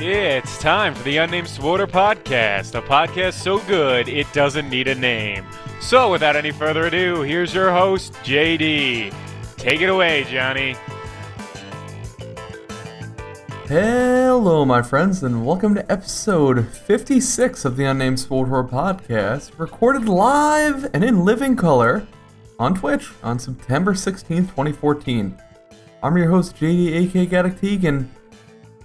It's time for the Unnamed SWTOR Podcast, a podcast so good it doesn't need a name. So without any further ado, here's your host, JD. Take it away, Johnny. Hello, my friends, and welcome to episode 56 of the Unnamed SWTOR Podcast, recorded live and in living color on Twitch on September 16th, 2014. I'm your host, JD, aka Gaddock, and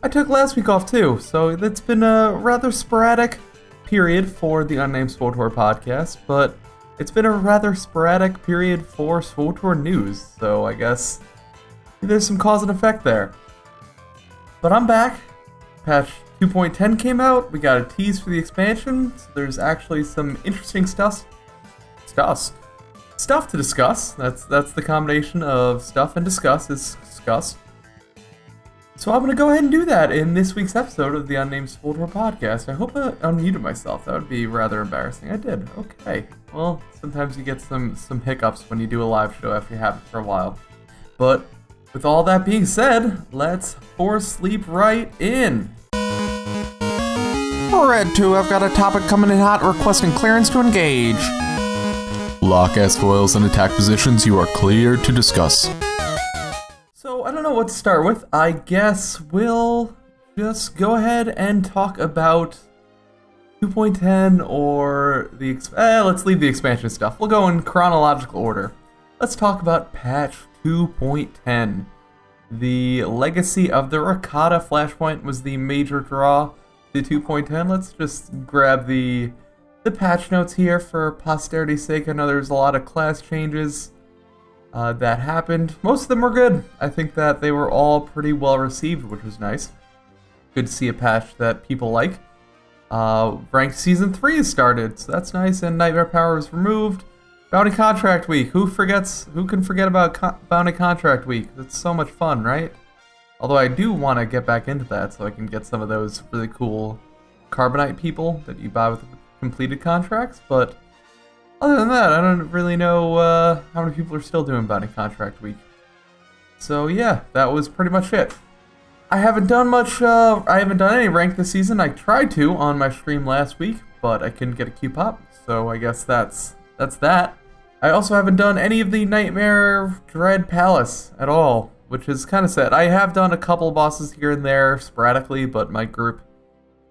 I took last week off too, so it's been a rather sporadic period for the Unnamed SWTOR Podcast, but it's been a rather sporadic period for SWTOR news, so I guess there's some cause and effect there. But I'm back. Patch 2.10 came out, we got a tease for the expansion, so there's actually some interesting stuff to discuss. That's the combination of stuff and discuss is discuss. So I'm going to go ahead and do that in this week's episode of the Unnamed SWTOR Podcast. I hope I unmuted myself. That would be rather embarrassing. I did. Okay. Well, sometimes you get some hiccups when you do a live show after you have it for a while. But with all that being said, let's force leap right in. Red 2, I've got a topic coming in hot requesting clearance to engage. Lock S-foils and attack positions, you are cleared to discuss. So, I don't know what to start with. I guess we'll just go ahead and talk about 2.10 or the... let's leave the expansion stuff. We'll go in chronological order. Let's talk about patch 2.10. The legacy of the Rakata flashpoint was the major draw to 2.10. Let's just grab the patch notes here for posterity's sake. I know there's a lot of class changes that happened. Most of them were good. I think that they were all pretty well received, which was nice. Good to see a patch that people like. Ranked Season 3 has started, so that's nice, and Nightmare Power was removed. Bounty Contract Week. Who can forget about Bounty Contract Week? It's so much fun, right? Although I do want to get back into that so I can get some of those really cool Carbonite people that you buy with completed contracts, but other than that, I don't really know how many people are still doing Bounty Contract Week. So yeah, that was pretty much it. I haven't done much, I haven't done any rank this season. I tried to on my stream last week, but I couldn't get a Q pop, so I guess that's that. I also haven't done any of the Nightmare Dread Palace at all, which is kind of sad. I have done a couple bosses here and there sporadically, but my group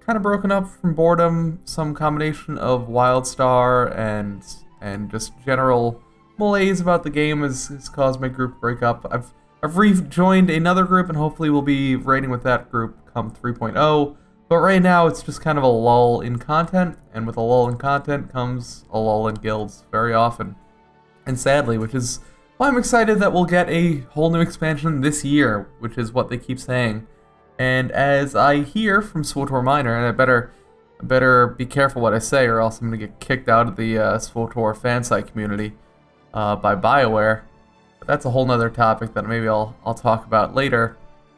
kind of broken up from boredom, some combination of WildStar and just general malaise about the game has caused my group to break up. I've rejoined another group, and hopefully we'll be raiding with that group come 3.0. But right now it's just kind of a lull in content, and with a lull in content comes a lull in guilds very often. And sadly, which is why I'm excited that we'll get a whole new expansion this year, which is what they keep saying. And as I hear from SWTOR Minor, and I better be careful what I say, or else I'm gonna get kicked out of the SWTOR fansite community by BioWare. But that's a whole nother topic that maybe I'll talk about later.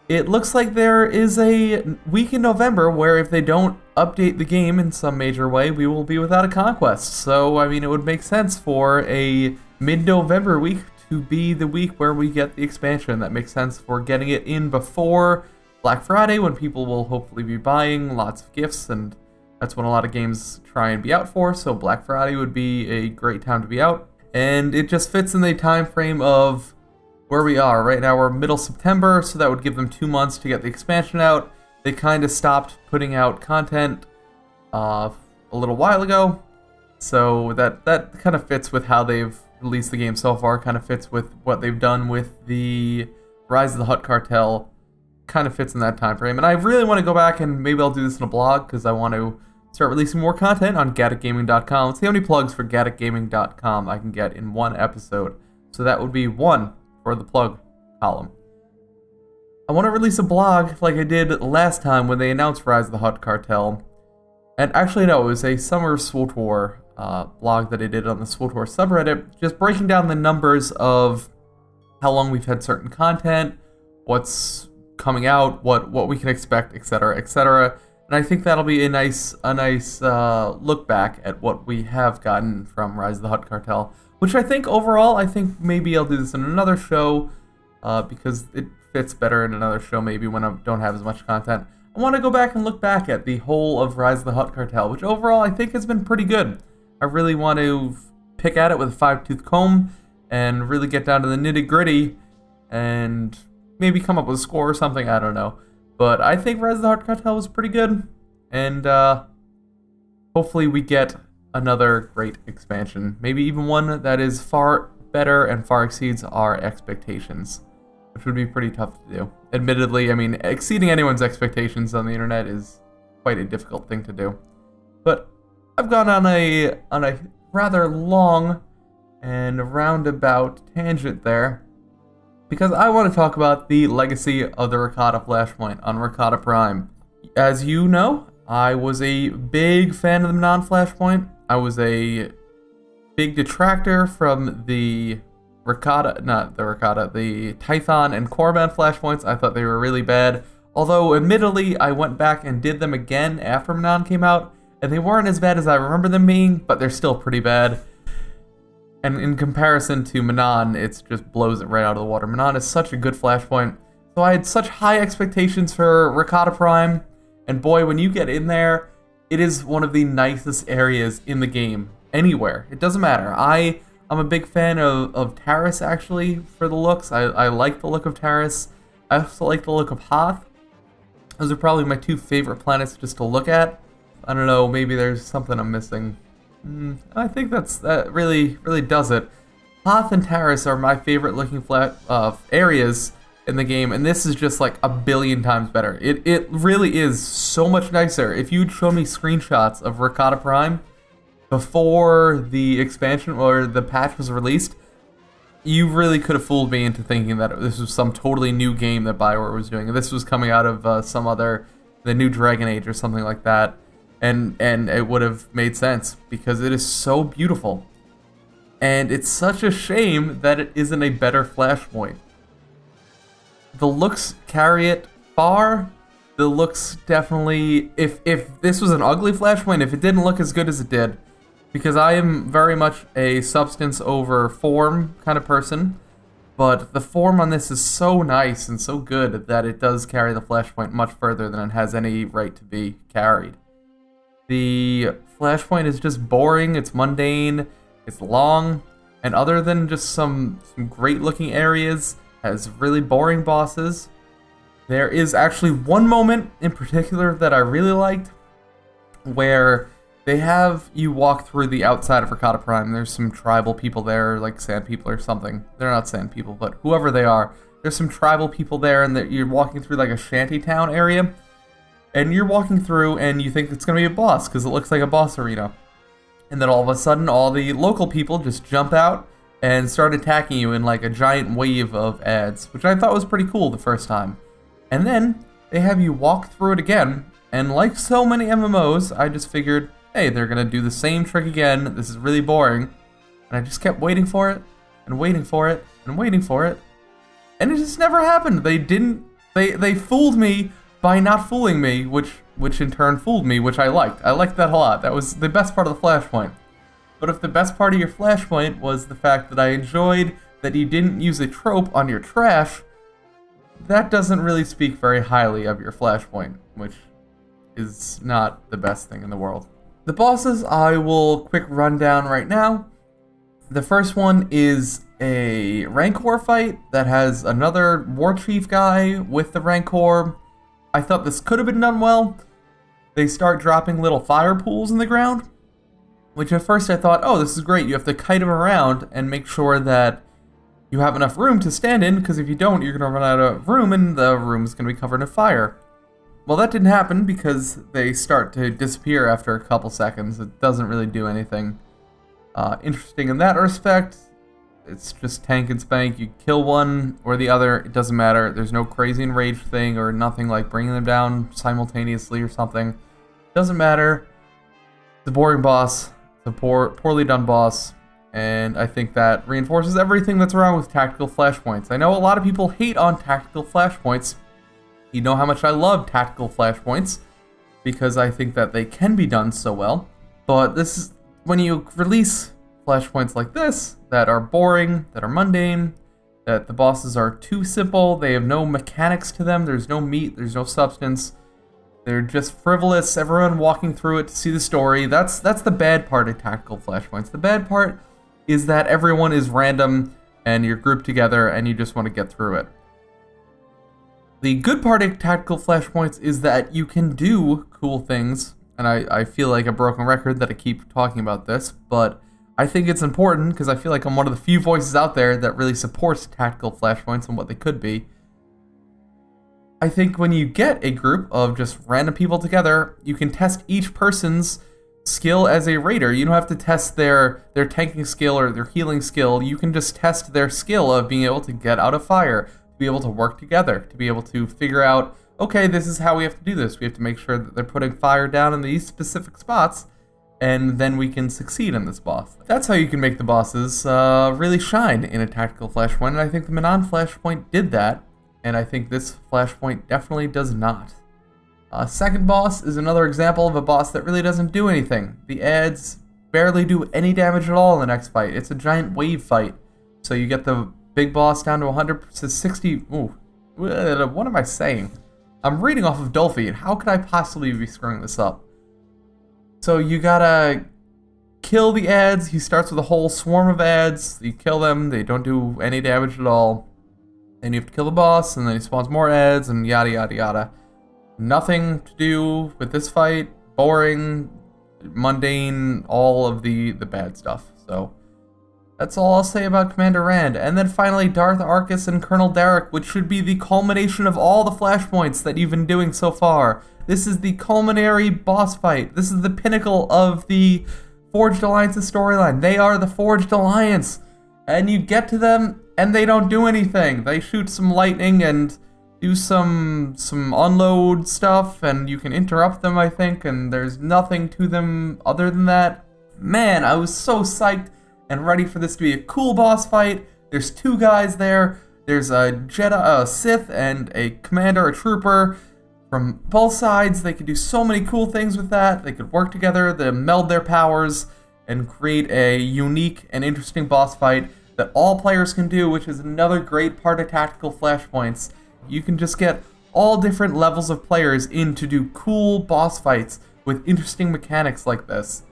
It looks like there is a week in November where if they don't update the game in some major way, we will be without a conquest. So I mean, it would make sense for a mid-November week to be the week where we get the expansion. That makes sense for getting it in before Black Friday, when people will hopefully be buying lots of gifts, and that's when a lot of games try and be out for, so Black Friday would be a great time to be out. And it just fits in the time frame of where we are. Right now we're middle September, so that would give them 2 months to get the expansion out. They kind of stopped putting out content a little while ago, so that kind of fits with how they've released the game so far, kind of fits with what they've done with the Rise of the Hutt Cartel. Kind of fits in that time frame, and I really want to go back and maybe I'll do this in a blog because I want to start releasing more content on gaddockgaming.com. Let's see how many plugs for gaddockgaming.com I can get in one episode. So that would be 1 for the plug column. I want to release a blog like I did last time when they announced Rise of the Hutt Cartel. And actually no, it was a Summer SWTOR blog that I did on the SWTOR subreddit, just breaking down the numbers of how long we've had certain content, what's coming out, what we can expect, etc., etc. And I think that'll be a nice look back at what we have gotten from Rise of the Hutt Cartel, which I think overall, I think maybe I'll do this in another show, because it fits better in another show maybe when I don't have as much content. I want to go back and look back at the whole of Rise of the Hutt Cartel, which overall I think has been pretty good. I really want to pick at it with a fine-tooth comb and really get down to the nitty-gritty and maybe come up with a score or something, I don't know. But I think Rise of the Hutt Cartel was pretty good, and hopefully we get another great expansion. Maybe even one that is far better and far exceeds our expectations, which would be pretty tough to do. Admittedly, I mean, exceeding anyone's expectations on the internet is quite a difficult thing to do. But I've gone on a rather long and roundabout tangent there, because I want to talk about the legacy of the Rakata Flashpoint on Rakata Prime. As you know, I was a big fan of the non-Flashpoint. I was a big detractor from the the Tython and Korriban Flashpoints. I thought they were really bad. Although, admittedly, I went back and did them again after Manon came out, and they weren't as bad as I remember them being, but they're still pretty bad. And in comparison to Manon, it just blows it right out of the water. Manon is such a good Flashpoint. So I had such high expectations for Rakata Prime, and boy, when you get in there, it is one of the nicest areas in the game. Anywhere. It doesn't matter. I'm a big fan of Taris, actually, for the looks. I like the look of Taris. I also like the look of Hoth. Those are probably my two favorite planets just to look at. I don't know, maybe there's something I'm missing. I think that really does it. Hoth and Taris are my favorite looking areas in the game, and this is just like a billion times better. It really is so much nicer. If you'd show me screenshots of Rakata Prime before the expansion or the patch was released, you really could have fooled me into thinking that this was some totally new game that BioWare was doing. This was coming out of the new Dragon Age or something like that, and it would have made sense because it is so beautiful. And it's such a shame that it isn't a better Flashpoint. The looks carry it far. The looks definitely, if this was an ugly Flashpoint, if it didn't look as good as it did, because I am very much a substance over form kind of person, but the form on this is so nice and so good that it does carry the Flashpoint much further than it has any right to be carried. The Flashpoint is just boring, it's mundane, it's long, and other than just some great looking areas, has really boring bosses. There is actually one moment in particular that I really liked, where they have you walk through the outside of Rakata Prime. There's some tribal people there, like sand people or something. They're not sand people, but whoever they are. There's some tribal people there, and you're walking through like a shanty town area. And you're walking through, and you think it's going to be a boss, because it looks like a boss arena. And then all of a sudden, all the local people just jump out and start attacking you in like a giant wave of ads, which I thought was pretty cool the first time. And then they have you walk through it again, and like so many MMOs, I just figured, hey, they're gonna do the same trick again. This is really boring. And I just kept waiting for it, and waiting for it, and waiting for it. And it just never happened. They fooled me by not fooling me, which in turn fooled me, which I liked. I liked that a lot. That was the best part of the Flashpoint. But if the best part of your Flashpoint was the fact that I enjoyed that you didn't use a trope on your trash, that doesn't really speak very highly of your Flashpoint, which is not the best thing in the world. The bosses I will quick run down right now. The first one is a Rancor fight that has another War Chief guy with the Rancor. I thought this could have been done well. They start dropping little fire pools in the ground, which at first I thought, oh, this is great. You have to kite them around and make sure that you have enough room to stand in, because if you don't, you're going to run out of room, and the room is going to be covered in fire. Well, that didn't happen because they start to disappear after a couple seconds. It doesn't really do anything interesting in that respect. It's just tank and spank. You kill one or the other, it doesn't matter. There's no crazy enraged thing or nothing like bringing them down simultaneously or something. Doesn't matter. It's a boring boss. It's a poorly done boss. And I think that reinforces everything that's wrong with tactical flashpoints. I know a lot of people hate on tactical flashpoints. You know how much I love tactical flashpoints, because I think that they can be done so well. But this is when you release flashpoints like this, that are boring, that are mundane, that the bosses are too simple, they have no mechanics to them, there's no meat, there's no substance. They're just frivolous, everyone walking through it to see the story. That's the bad part of tactical flashpoints. The bad part is that everyone is random and you're grouped together and you just want to get through it. The good part of tactical flashpoints is that you can do cool things, and I feel like a broken record that I keep talking about this, but I think it's important because I feel like I'm one of the few voices out there that really supports tactical flashpoints and what they could be. I think when you get a group of just random people together, you can test each person's skill as a raider. You don't have to test their tanking skill or their healing skill. You can just test their skill of being able to get out of fire, to be able to work together, to be able to figure out, okay, this is how we have to do this. We have to make sure that they're putting fire down in these specific spots, and then we can succeed in this boss. That's how you can make the bosses really shine in a tactical flashpoint, and I think the Manon flashpoint did that, and I think this flashpoint definitely does not. Second boss is another example of a boss that really doesn't do anything. The ads barely do any damage at all in the next fight. It's a giant wave fight, so you get the big boss down to 100 to 60. Ooh, what am I saying? I'm reading off of Dolphy, and how could I possibly be screwing this up? So you gotta kill the ads. He starts with a whole swarm of ads. You kill them, they don't do any damage at all. Then you have to kill the boss, and then he spawns more ads, and yada yada yada. Nothing to do with this fight. Boring, mundane, all of the bad stuff. So that's all I'll say about Commander Rand. And then finally, Darth Arcus and Colonel Derek, which should be the culmination of all the flashpoints that you've been doing so far. This is the culminary boss fight. This is the pinnacle of the Forged Alliance's storyline. They are the Forged Alliance. And you get to them, and they don't do anything. They shoot some lightning and do some unload stuff, and you can interrupt them, I think, and there's nothing to them other than that. Man, I was so psyched and ready for this to be a cool boss fight. There's two guys there. There's a Jedi, a Sith, and a commander, a trooper. From both sides, they could do so many cool things with that. They could work together, they meld their powers, and create a unique and interesting boss fight that all players can do, which is another great part of tactical flashpoints. You can just get all different levels of players in to do cool boss fights with interesting mechanics like this.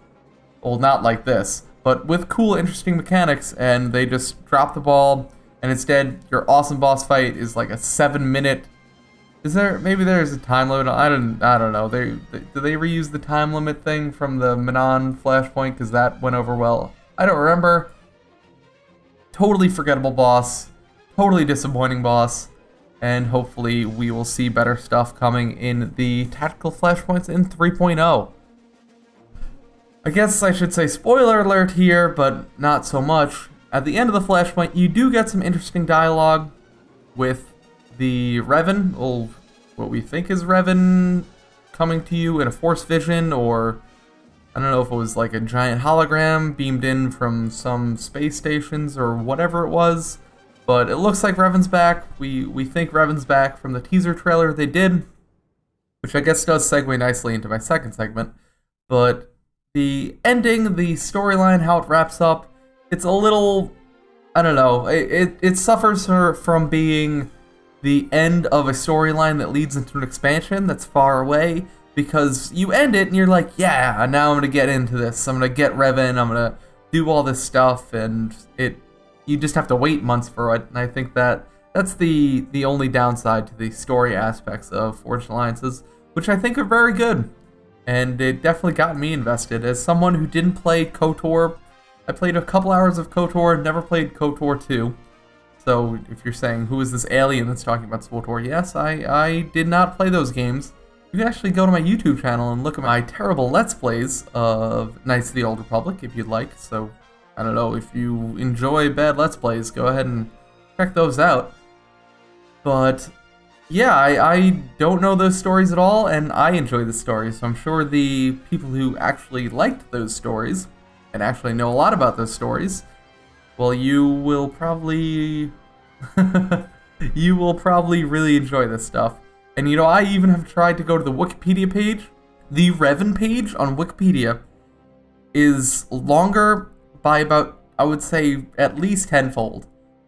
Well, not like this, but with cool, interesting mechanics, and they just drop the ball, and instead, your awesome boss fight is like a 7-minute... maybe there's a time limit? I don't know. Do they reuse the time limit thing from the Manon flashpoint? Because that went over well. I don't remember. Totally forgettable boss. Totally disappointing boss. And hopefully we will see better stuff coming in the tactical flashpoints in 3.0. I guess I should say spoiler alert here, but not so much. At the end of the flashpoint, you do get some interesting dialogue with the Revan, or what we think is Revan, coming to you in a Force vision, or I don't know if it was like a giant hologram beamed in from some space stations or whatever it was. But it looks like Revan's back. We think Revan's back from the teaser trailer they did, which I guess does segue nicely into my second segment. But the ending, the storyline, how it wraps up, it's a little, I don't know, it suffers from being the end of a storyline that leads into an expansion that's far away, because you end it and you're like, yeah, now I'm going to get into this. I'm going to get Revan, I'm going to do all this stuff, and you just have to wait months for it, and I think that's the only downside to the story aspects of Forged Alliances, which I think are very good, and it definitely got me invested. As someone who didn't play KOTOR, I played a couple hours of KOTOR, never played KOTOR 2, so if you're saying, who is this alien that's talking about SWTOR, yes, I did not play those games. You can actually go to my YouTube channel and look at my terrible Let's Plays of Knights of the Old Republic if you'd like, so I don't know, if you enjoy bad Let's Plays, go ahead and check those out. But yeah, I don't know those stories at all, and I enjoy the stories, so I'm sure the people who actually liked those stories, and actually know a lot about those stories, well, you will probably... you will probably really enjoy this stuff. And you know, I even have tried to go to the Wikipedia page. The Revan page on Wikipedia is longer by about, I would say, at least tenfold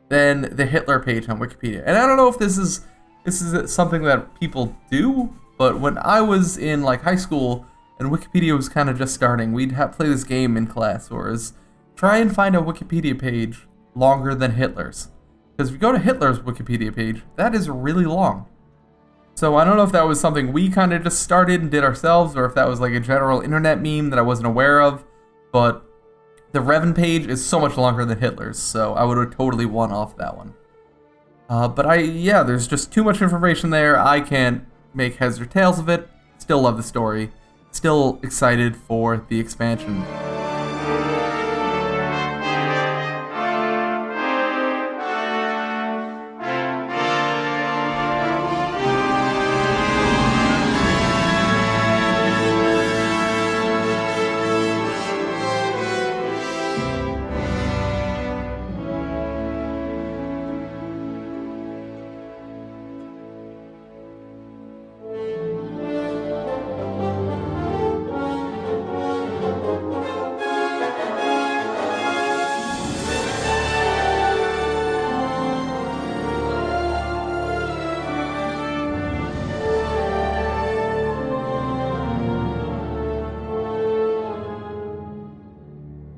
than the Hitler page on Wikipedia. And I don't know if this is something that people do, but when I was in like high school and Wikipedia was kind of just starting, we'd play this game in class, or is try and find a Wikipedia page longer than Hitler's. Because if you go to Hitler's Wikipedia page, that is really long. So I don't know if that was something we kind of just started and did ourselves, or if that was like a general internet meme that I wasn't aware of, but the Revan page is so much longer than Hitler's, so I would have totally won off that one. But there's just too much information there. I can't make heads or tails of it. Still love the story. Still excited for the expansion.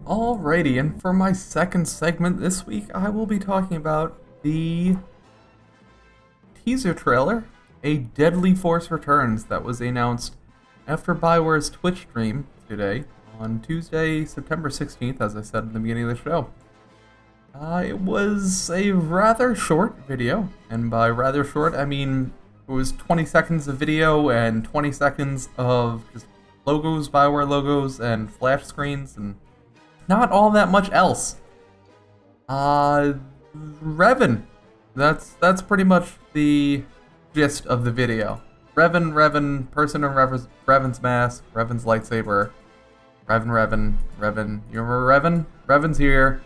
Alrighty, and for my second segment this week, I will be talking about the teaser trailer, A Deadly Force Returns, that was announced after BioWare's Twitch stream today, on Tuesday, September 16th, as I said in the beginning of the show. It was a rather short video, and by rather short, I mean it was 20 seconds of video and 20 seconds of just logos, BioWare logos, and flash screens, and not all that much else. Revan. That's pretty much the gist of the video. Revan, person in Revan's mask, Revan's lightsaber, Revan. You remember Revan? Revan's here.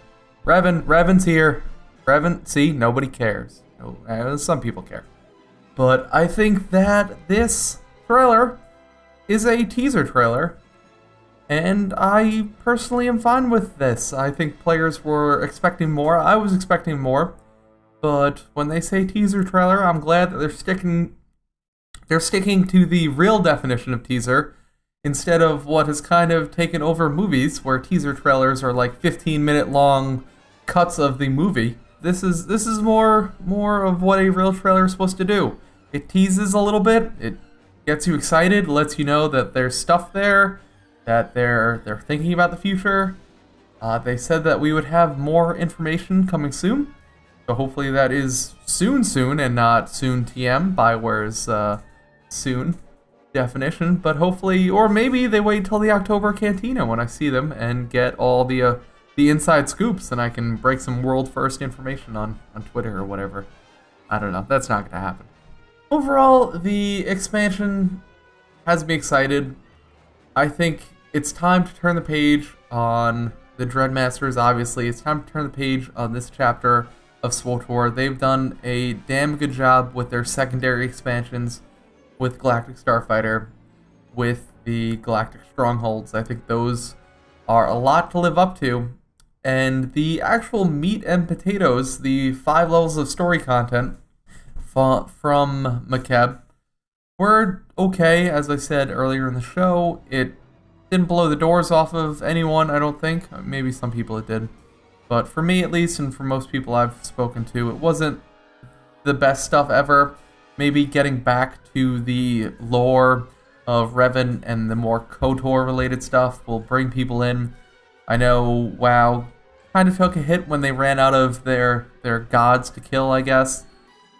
Revan's here. Revan, see, nobody cares. No, some people care. But I think that this trailer is a teaser trailer, and I personally am fine with this. I think players were expecting more. I was expecting more. But when they say teaser trailer, I'm glad that they're sticking to the real definition of teaser, instead of what has kind of taken over movies, where teaser trailers are like 15-minute long cuts of the movie. This is more of what a real trailer is supposed to do. It teases a little bit, it gets you excited, lets you know that there's stuff there, that they're thinking about the future. They said that we would have more information coming soon, so hopefully that is soon and not soon TM, BioWare's soon definition, but hopefully, or maybe they wait till the October Cantina when I see them and get all the inside scoops, and I can break some world first information on Twitter or whatever. I don't know, that's not gonna happen. Overall, the expansion has me excited. I think it's time to turn the page on the Dreadmasters, obviously. It's time to turn the page on this chapter of SWTOR. They've done a damn good job with their secondary expansions, with Galactic Starfighter, with the Galactic Strongholds. I think those are a lot to live up to. And the actual meat and potatoes, the 5 levels of story content from Makeb, were okay. As I said earlier in the show, it didn't blow the doors off of anyone, I don't think. Maybe some people it did. But for me, at least, and for most people I've spoken to, it wasn't the best stuff ever. Maybe getting back to the lore of Revan and the more KOTOR-related stuff will bring people in. I know WoW kind of took a hit when they ran out of their gods to kill, I guess.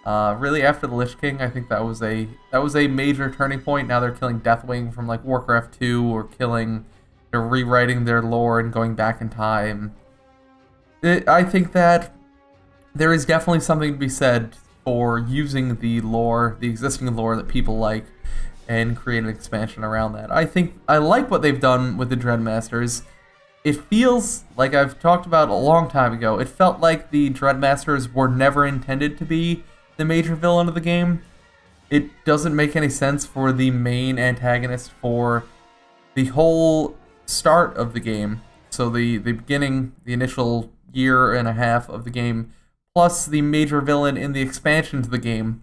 Really, after the Lich King, I think that was a major turning point. Now they're killing Deathwing from like Warcraft 2, or they're rewriting their lore and going back in time. I think that there is definitely something to be said for using the lore, the existing lore that people like, and create an expansion around that. I like what they've done with the Dreadmasters. It feels like, I've talked about a long time ago, it felt like the Dreadmasters were never intended to be the major villain of the game. It doesn't make any sense for the main antagonist for the whole start of the game. So the beginning, the initial year and a half of the game, plus the major villain in the expansion to the game,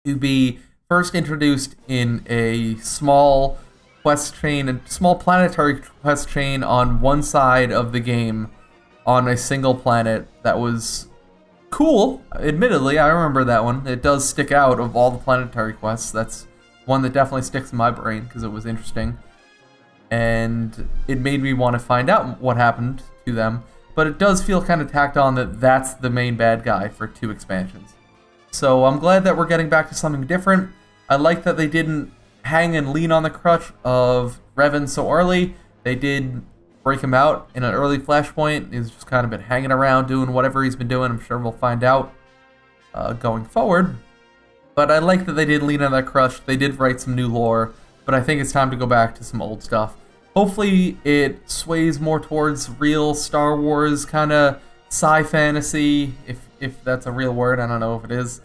to be first introduced in a small quest chain, a small planetary quest chain on one side of the game on a single planet that was cool. Admittedly, I remember that one. It does stick out of all the planetary quests. That's one that definitely sticks in my brain because it was interesting. And it made me want to find out what happened to them. But it does feel kind of tacked on that that's the main bad guy for 2 expansions. So I'm glad that we're getting back to something different. I like that they didn't hang and lean on the crutch of Revan so early. They did break him out in an early flashpoint. He's just kind of been hanging around doing whatever he's been doing. I'm sure we'll find out going forward. But I like that they did lean on that crutch. They did write some new lore. But I think it's time to go back to some old stuff. Hopefully it sways more towards real Star Wars kind of sci-fantasy, if that's a real word. I don't know if it is.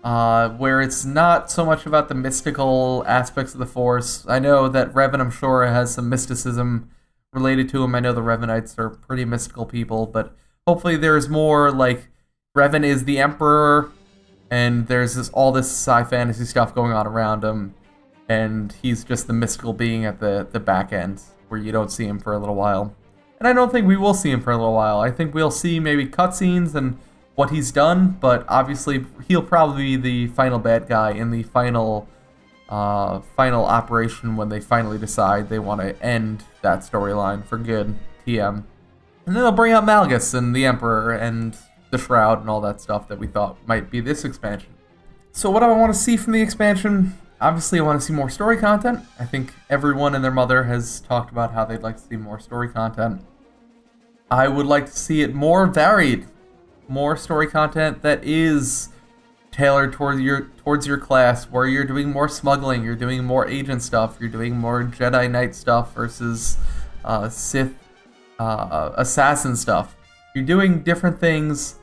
Where it's not so much about the mystical aspects of the Force. I know that Revan, I'm sure, has some mysticism related to him. I know the Revanites are pretty mystical people, but hopefully there's more like Revan is the Emperor, and there's all this sci-fantasy stuff going on around him, and he's just the mystical being at the back end, where you don't see him for a little while. And I don't think we will see him for a little while. I think we'll see maybe cutscenes and what he's done, but obviously he'll probably be the final bad guy in the final operation when they finally decide they want to end that storyline for good, TM. And then they'll bring out Malgus and the Emperor and the Shroud and all that stuff that we thought might be this expansion. So what do I want to see from the expansion? Obviously, I want to see more story content. I think everyone and their mother has talked about how they'd like to see more story content. I would like to see it more varied. More story content that is tailored towards your class, where you're doing more smuggling, you're doing more agent stuff, you're doing more Jedi Knight stuff versus Sith assassin stuff. You're doing different things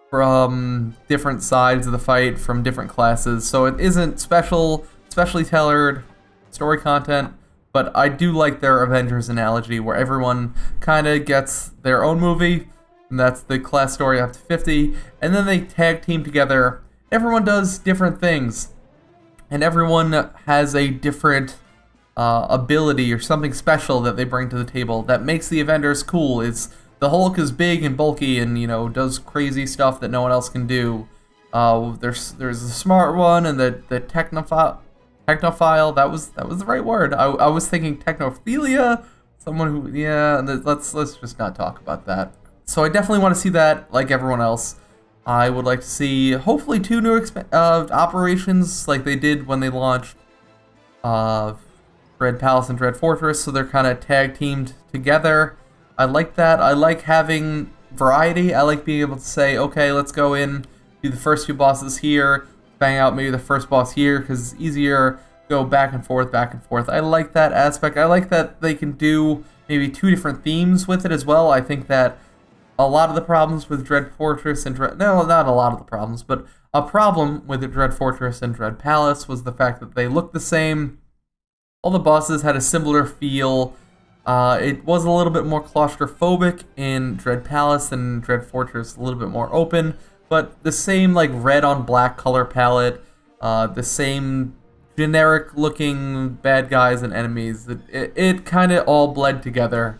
from different sides of the fight, from different classes, so it isn't specially tailored story content, but I do like their Avengers analogy, where everyone kind of gets their own movie, and that's the class story up to 50, and then they tag team together. Everyone does different things, and everyone has a different ability or something special that they bring to the table that makes the Avengers cool. It's the Hulk is big and bulky and, you know, does crazy stuff that no one else can do. There's the smart one and the technophile. That was the right word. I was thinking technophilia. Someone who, yeah. Let's just not talk about that. So I definitely want to see that, like everyone else. I would like to see, hopefully, 2 new operations like they did when they launched Dread Palace and Dread Fortress, so they're kind of tag-teamed together. I like that. I like having variety. I like being able to say, okay, let's go in, do the first 2 bosses here, bang out maybe the first boss here, because it's easier, go back and forth, back and forth. I like that aspect. I like that they can do maybe 2 different themes with it as well. I think that a lot of the problems with Dread Fortress and no, not a lot of the problems, but a problem with the Dread Fortress and Dread Palace was the fact that they looked the same. All the bosses had a similar feel. It was a little bit more claustrophobic in Dread Palace and Dread Fortress, a little bit more open, but the same like red on black color palette, the same generic looking bad guys and enemies. It kind of all bled together,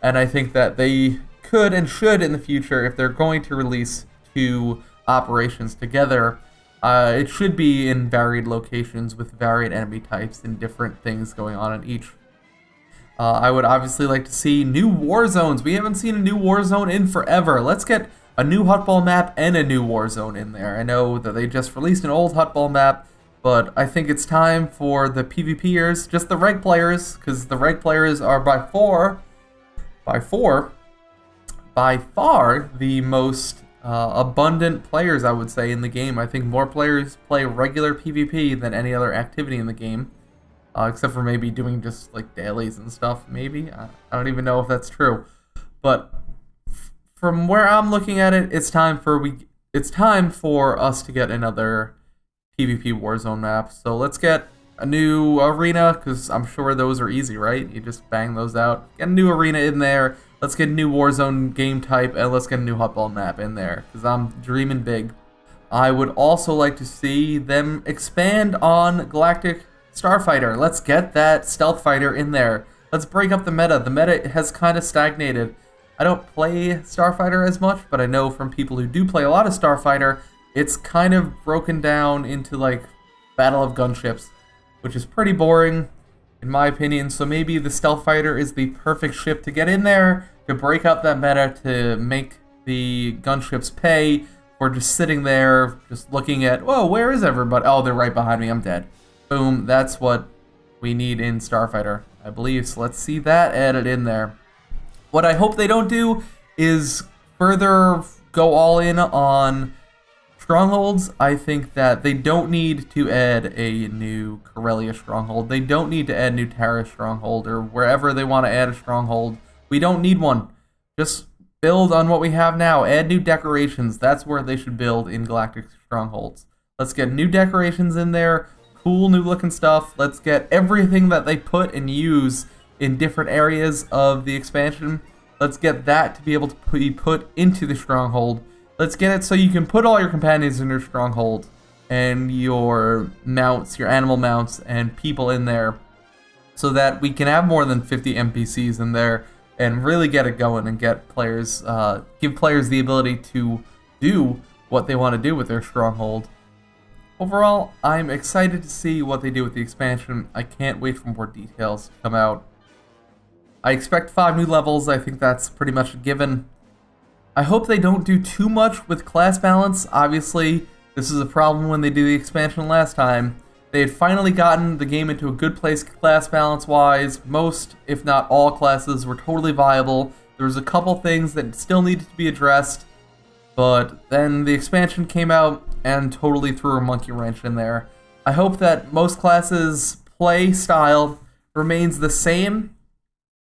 and I think that they could and should in the future, if they're going to release 2 operations together, it should be in varied locations with varied enemy types and different things going on in each. I would obviously like to see new war zones. We haven't seen a new war zone in forever. Let's get a new Huttball map and a new war zone in there. I know that they just released an old Huttball map, but I think it's time for the PvPers, just the reg players, because the reg players are by far the most abundant players, I would say, in the game. I think more players play regular PvP than any other activity in the game, except for maybe doing just like dailies and stuff, maybe. I don't even know if that's true. But from where I'm looking at it, it's time for us to get another PvP Warzone map. So let's get a new arena, because I'm sure those are easy, right? You just bang those out. Get a new arena in there. Let's get a new Warzone game type, and let's get a new Huttball map in there, because I'm dreaming big. I would also like to see them expand on Galactic Starfighter. Let's get that stealth fighter in there. Let's break up the meta. The meta has kind of stagnated. I don't play Starfighter as much, but I know from people who do play a lot of Starfighter, it's kind of broken down into like Battle of Gunships, which is pretty boring in my opinion. So maybe the stealth fighter is the perfect ship to get in there, to break up that meta, to make the gunships pay for just sitting there, just looking at, whoa, where is everybody? Oh, they're right behind me, I'm dead. Boom, that's what we need in Starfighter, I believe. So let's see that added in there. What I hope they don't do is further go all in on strongholds. I think that they don't need to add a new Corellia stronghold. They don't need to add new Terra stronghold, or wherever they want to add a stronghold. We don't need one. Just build on what we have now. Add new decorations. That's where they should build in Galactic Strongholds. Let's get new decorations in there. Cool new looking stuff. Let's get everything that they put and use in different areas of the expansion. Let's get that to be able to be put into the stronghold. Let's get it so you can put all your companions in your stronghold and your mounts, your animal mounts, and people in there, so that we can have more than 50 NPCs in there and really get it going and get players, give players the ability to do what they want to do with their stronghold. Overall, I'm excited to see what they do with the expansion. I can't wait for more details to come out. I expect 5 new levels. I think that's pretty much a given. I hope they don't do too much with class balance. Obviously, this is a problem when they did the expansion last time. They had finally gotten the game into a good place class balance-wise. Most, if not all, classes were totally viable. There was a couple things that still needed to be addressed, but then the expansion came out and totally threw a monkey wrench in there. I hope that most classes' play style remains the same.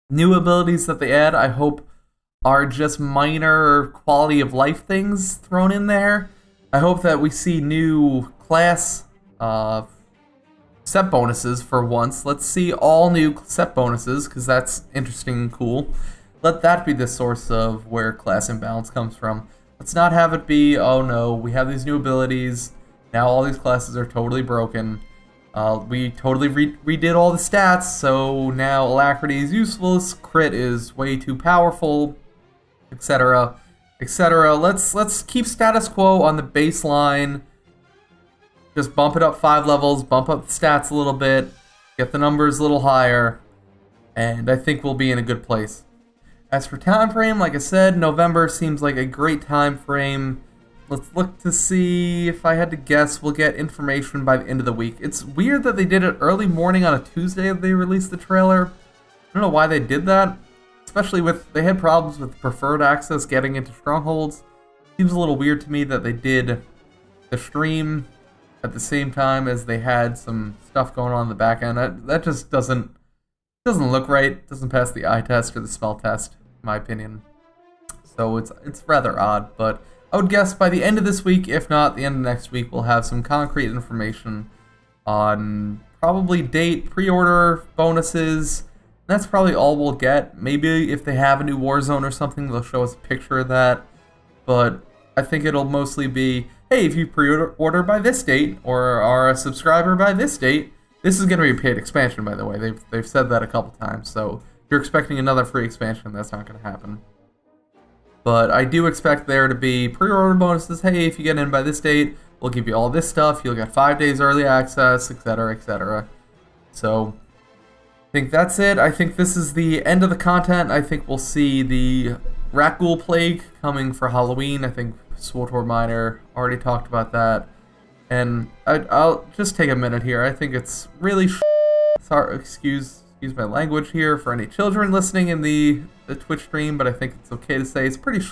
New abilities that they add, I hope, are just minor quality of life things thrown in there. I hope that we see new class set bonuses for once. Let's see all new set bonuses, because that's interesting and cool. Let that be the source of where class imbalance comes from. Let's not have it be, oh no, we have these new abilities, now all these classes are totally broken. We totally redid all the stats, so now Alacrity is useless, Crit is way too powerful, etc., etc. Let's keep status quo on the baseline. Just bump it up 5 levels, bump up the stats a little bit, get the numbers a little higher, and I think we'll be in a good place. As for time frame, like I said, November seems like a great time frame. Let's look to see, if I had to guess, we'll get information by the end of the week. It's weird that they did it early morning on a Tuesday that they released the trailer. I don't know why they did that. Especially with, they had problems with preferred access getting into strongholds. Seems a little weird to me that they did the stream at the same time as they had some stuff going on in the back end. That just doesn't look right. Doesn't pass the eye test or the smell test, in my opinion. So it's rather odd, but I would guess by the end of this week, if not the end of next week, we'll have some concrete information on probably date, pre-order, bonuses. That's probably all we'll get. Maybe if they have a new Warzone or something, they'll show us a picture of that. But I think it'll mostly be, hey, if you pre-order by this date, or are a subscriber by this date, this is going to be a paid expansion, by the way. They've said that a couple times, so if you're expecting another free expansion, that's not going to happen. But I do expect there to be pre-order bonuses. Hey, if you get in by this date, we'll give you all this stuff. You'll get 5 days early access, etc., etc. So I think that's it. I think this is the end of the content. I think we'll see the Rat Ghoul Plague coming for Halloween. I think SWTOR Miner already talked about that. And I'll just take a minute here. I think it's really sorry, excuse my language here for any children listening in the Twitch stream, but I think it's okay to say it's pretty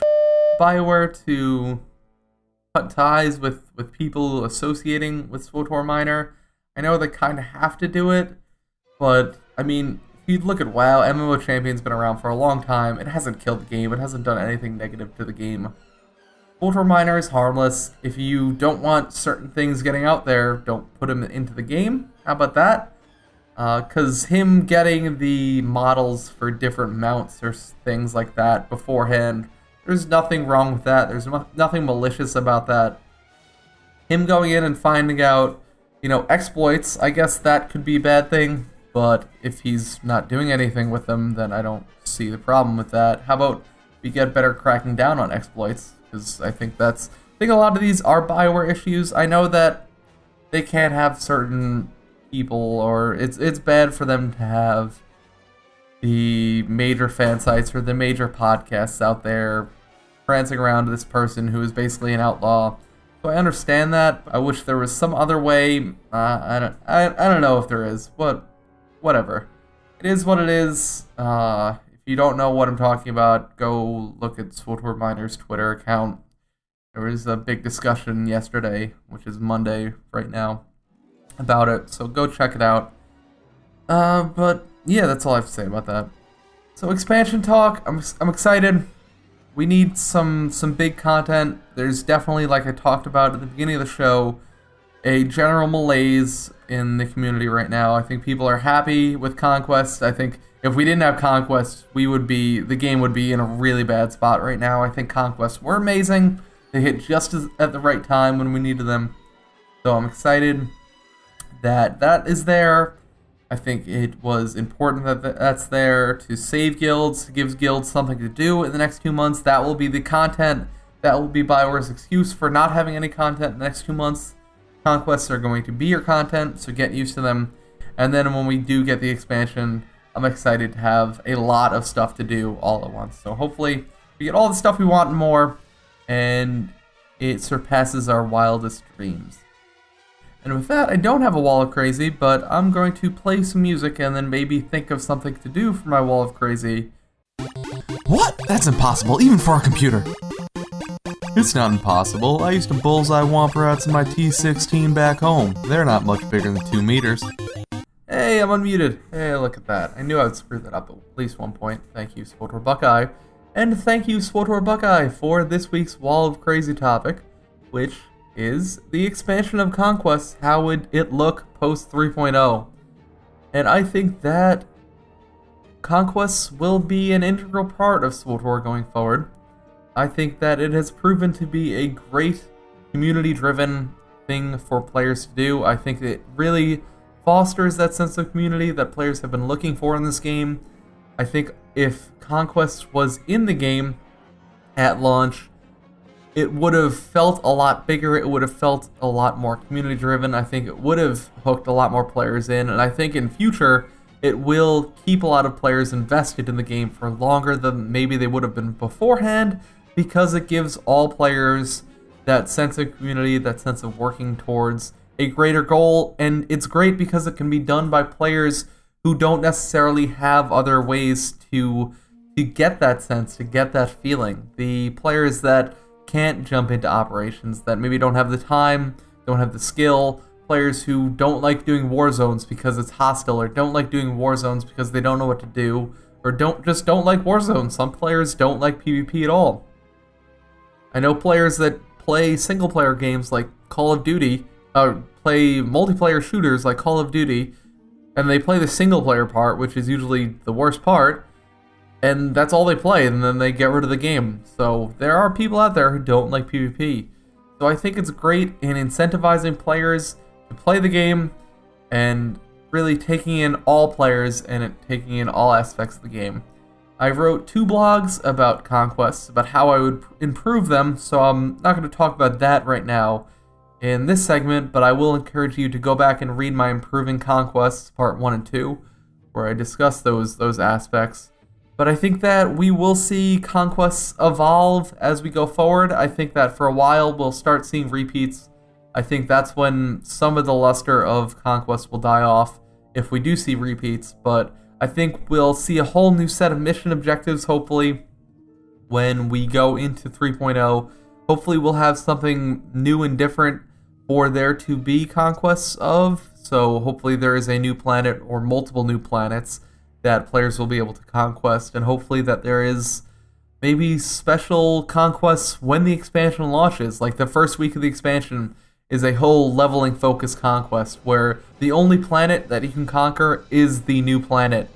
BioWare to cut ties with people associating with SWTOR Miner. I know they kind of have to do it, but I mean, if you look at WoW, MMO Champion's been around for a long time. It hasn't killed the game. It hasn't done anything negative to the game. SWTOR Miner is harmless. If you don't want certain things getting out there, don't put them into the game. How about that? Because him getting the models for different mounts or things like that beforehand, there's nothing wrong with that. There's nothing malicious about that. him going in and finding out, exploits, I guess that could be a bad thing. But if he's not doing anything with them, then I don't see the problem with that. How about we get better cracking down on exploits? Because I think a lot of these are BioWare issues. I know that they can't have certain people, or it's bad for them to have the major fan sites or the major podcasts out there prancing around this person who is basically an outlaw. So I understand that. I wish there was some other way. I don't know if there is, but whatever. It is what it is. If you don't know what I'm talking about, go look at SWTOR Miner's Twitter account. There was a big discussion yesterday, which is Monday right now, about it. So go check it out. But yeah, that's all I have to say about that. So expansion talk. I'm excited. We need some big content. There's definitely, like I talked about at the beginning of the show, a general malaise in the community right now. I think people are happy with Conquest. I think if we didn't have Conquest, the game would be in a really bad spot right now. I think Conquests were amazing. They hit just at the right time when we needed them. So I'm excited that is there. I think it was important that that's there to save guilds, to give guilds something to do in the next 2 months. That will be the content. That will be BioWare's excuse for not having any content in the next 2 months. Conquests are going to be your content, so get used to them. And then when we do get the expansion, I'm excited to have a lot of stuff to do all at once. So hopefully we get all the stuff we want and more, and it surpasses our wildest dreams. And with that, I don't have a wall of crazy, but I'm going to play some music and then maybe think of something to do for my wall of crazy. What? That's impossible, even for our computer. It's not impossible. I used to bullseye Womper Rats in my T16 back home. They're not much bigger than 2 meters. Hey, I'm unmuted. Hey, look at that. I knew I would screw that up at least one point. Thank you, SWTOR Buckeye. And thank you, SWTOR Buckeye, for this week's Wall of Crazy topic, which is the expansion of Conquest. How would it look post 3.0? And I think that Conquests will be an integral part of SWTOR going forward. I think that it has proven to be a great community-driven thing for players to do. I think it really fosters that sense of community that players have been looking for in this game. I think if Conquest was in the game at launch, it would have felt a lot bigger. It would have felt a lot more community-driven. I think it would have hooked a lot more players in. And I think in future, it will keep a lot of players invested in the game for longer than maybe they would have been beforehand, because it gives all players that sense of community, that sense of working towards a greater goal. And it's great because it can be done by players who don't necessarily have other ways to get that sense, to get that feeling. The players that can't jump into operations, that maybe don't have the time, don't have the skill, players who don't like doing war zones because it's hostile, or don't like doing war zones because they don't know what to do, or don't like war zones. Some players don't like PvP at all. I know players that play single-player games like Call of Duty, play multiplayer shooters like Call of Duty, and they play the single-player part, which is usually the worst part, and that's all they play, and then they get rid of the game. So there are people out there who don't like PvP. So I think it's great in incentivizing players to play the game and really taking in all players and taking in all aspects of the game. I wrote 2 blogs about Conquests, about how I would improve them, so I'm not going to talk about that right now in this segment, but I will encourage you to go back and read my Improving Conquests Part 1 and 2, where I discuss those aspects. But I think that we will see Conquests evolve as we go forward. I think that for a while we'll start seeing repeats. I think that's when some of the luster of Conquest will die off, if we do see repeats, but I think we'll see a whole new set of mission objectives, hopefully, when we go into 3.0. Hopefully we'll have something new and different for there to be conquests of, so hopefully there is a new planet or multiple new planets that players will be able to conquest, and hopefully that there is maybe special conquests when the expansion launches. Like the first week of the expansion is a whole leveling focused conquest where the only planet that you can conquer is the new planet,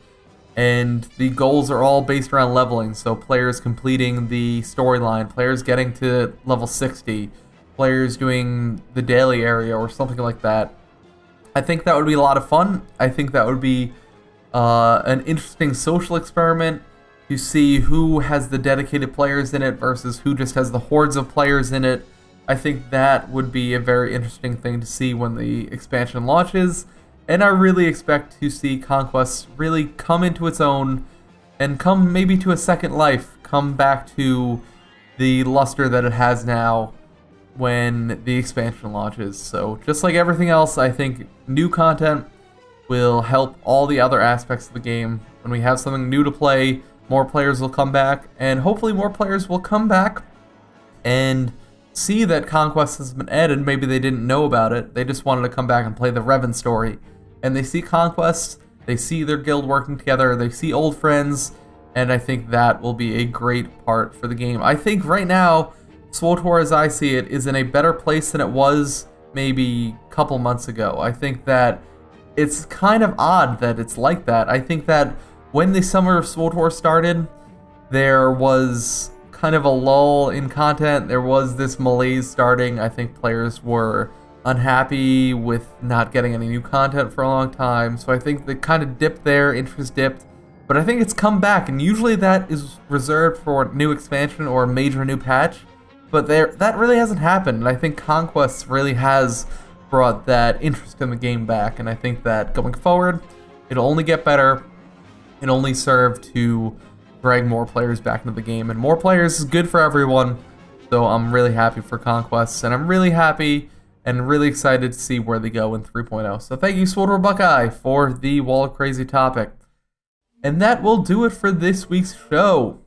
and the goals are all based around leveling. So players completing the storyline, players getting to level 60, players doing the daily area or something like that. I think that would be a lot of fun. I think that would be an interesting social experiment to see who has the dedicated players in it versus who just has the hordes of players in it. I think that would be a very interesting thing to see when the expansion launches, and I really expect to see Conquest really come into its own and come maybe to a second life, come back to the luster that it has now when the expansion launches. So just like everything else, I think new content will help all the other aspects of the game. When we have something new to play, more players will come back, and hopefully more players will come back and see that Conquest has been added. Maybe they didn't know about it. They just wanted to come back and play the Revan story. And they see Conquest, they see their guild working together, they see old friends, and I think that will be a great part for the game. I think right now, SWTOR as I see it is in a better place than it was maybe a couple months ago. I think that it's kind of odd that it's like that. I think that when the summer of SWTOR started, there was kind of a lull in content. There was this malaise starting. I think players were unhappy with not getting any new content for a long time. So I think they kind of dipped there, interest dipped. But I think it's come back, and usually that is reserved for a new expansion or a major new patch. But that really hasn't happened, and I think Conquest really has brought that interest in the game back, and I think that going forward, it'll only get better. It'll only serve to drag more players back into the game, and more players is good for everyone. So I'm really happy for Conquest, and I'm really happy and really excited to see where they go in 3.0. So thank you, SWTOR Buckeye, for the Wall of Crazy topic. And that will do it for this week's show.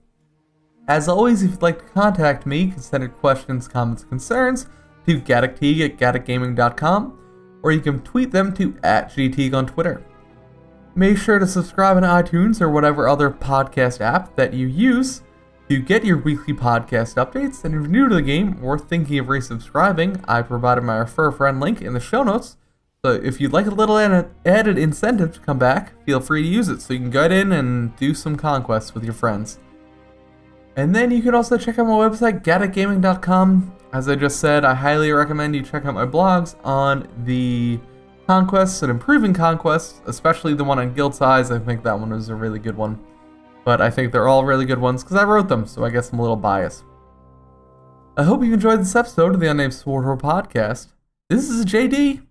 As always, if you'd like to contact me, you can send your questions, comments, concerns to gaddockteague@gaddockgaming.com, or you can tweet them to @gteague on Twitter. Make sure to subscribe on iTunes or whatever other podcast app that you use to get your weekly podcast updates. And if you're new to the game or thinking of resubscribing, I provided my Refer a Friend link in the show notes. So if you'd like a little added incentive to come back, feel free to use it so you can get in and do some conquests with your friends. And then you can also check out my website, gaddockgaming.com. As I just said, I highly recommend you check out my blogs on the conquests and improving conquests, especially the one on guild size. I think that one was a really good one. But I think they're all really good ones because I wrote them, so I guess I'm a little biased. I hope you enjoyed this episode of the Unnamed SWTOR Podcast. This is JD,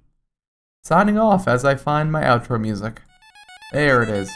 signing off as I find my outro music. There it is.